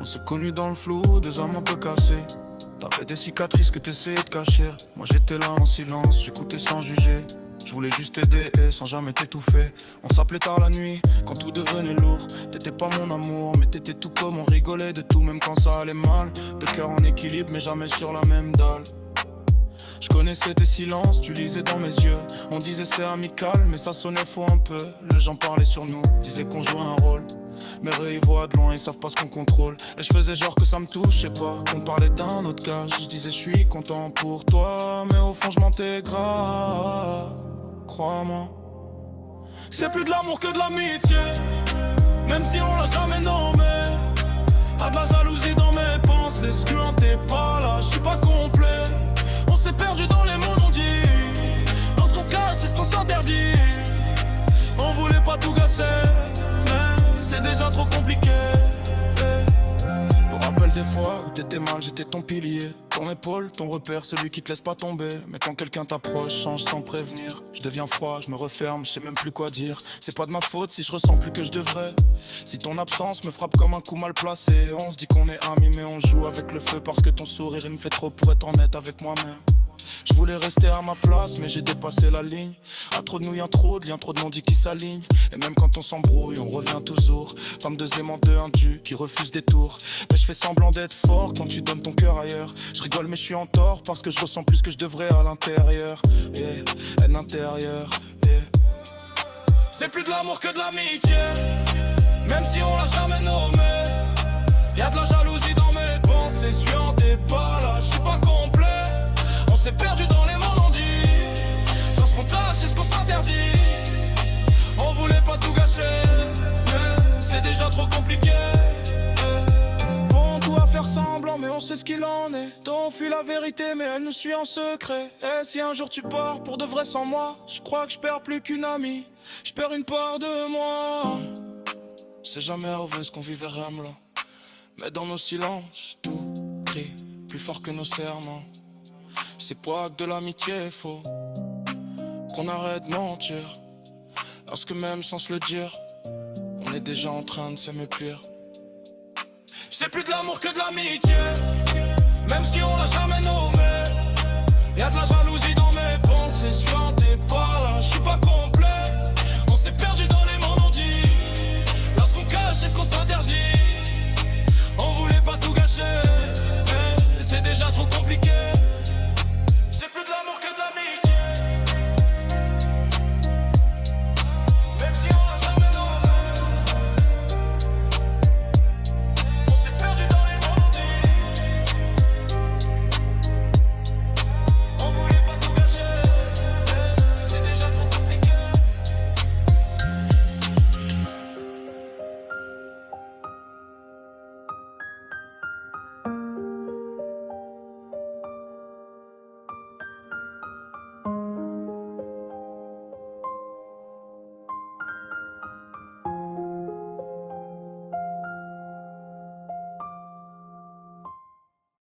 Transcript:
s'est connus dans le flou, deux âmes un peu cassées. T'avais des cicatrices que t'essayais de cacher. Moi j'étais là en silence, j'écoutais sans juger. Je voulais juste t'aider et sans jamais t'étouffer. On s'appelait tard la nuit, quand tout devenait lourd. T'étais pas mon amour, mais t'étais tout comme on rigolait de tout, même quand ça allait mal. Deux cœurs en équilibre, mais jamais sur la même dalle. Je connaissais tes silences, tu lisais dans mes yeux. On disait c'est amical, mais ça sonnait faux un peu. Les gens parlaient sur nous, disaient qu'on jouait un rôle. Mais eux ils voient de loin, ils savent pas ce qu'on contrôle. Et je faisais genre que ça me touche, je sais pas. On parlait d'un autre cas, je disais je suis content pour toi. Mais au fond je mentais grave, crois-moi. C'est plus de l'amour que de l'amitié, même si on l'a jamais nommé. Y'a de la jalousie dans mes pensées, ce que quand t'es pas là, je suis pas complet. On s'est perdu dans les mots non dits, dans ce qu'on cache et ce qu'on s'interdit. On voulait pas tout gâcher, mais c'est déjà trop compliqué. Je me rappelle des fois où t'étais mal, j'étais ton pilier. Ton épaule, ton repère, celui qui te laisse pas tomber. Mais quand quelqu'un t'approche, change sans prévenir. Je deviens froid, je me referme, je sais même plus quoi dire. C'est pas de ma faute si je ressens plus que je devrais. Si ton absence me frappe comme un coup mal placé. On se dit qu'on est amis mais on joue avec le feu. Parce que ton sourire il me fait trop pour être honnête avec moi-même. Je voulais rester à ma place mais j'ai dépassé la ligne. À trop de nous y'a trop de liens, trop de non-dits qui s'alignent. Et même quand on s'embrouille on revient toujours. Femme deuxième en deux, un dû qui refuse des tours. Mais je fais semblant d'être fort quand tu donnes ton cœur ailleurs. Je rigole mais je suis en tort parce que je ressens plus que je devrais à l'intérieur. Yeah, à l'intérieur, yeah. C'est plus de l'amour que de l'amitié, même si on l'a jamais nommé. Y'a de la jalousie dans mes pensées, suis en t'es pas là, je suis pas complet. On s'est perdu dans les mots non dits, dans ce qu'on tâche et ce qu'on s'interdit. On voulait pas tout gâcher, mais c'est déjà trop compliqué. Bon, tout à faire semblant, mais on sait ce qu'il en est. On fuit la vérité, mais elle nous suit en secret. Et si un jour tu pars pour de vrai sans moi, je crois que je perds plus qu'une amie, je perds une part de moi. C'est jamais arrivé ce qu'on vivait là, mais dans nos silences, tout crie plus fort que nos serments. C'est pas que de l'amitié faux, qu'on arrête de mentir. Parce que même sans se le dire, on est déjà en train de s'aimer pire. C'est plus de l'amour que de l'amitié, même si on l'a jamais nommé. Y'a de la jalousie dans mes pensées, je suis t'es pas là, je suis pas con.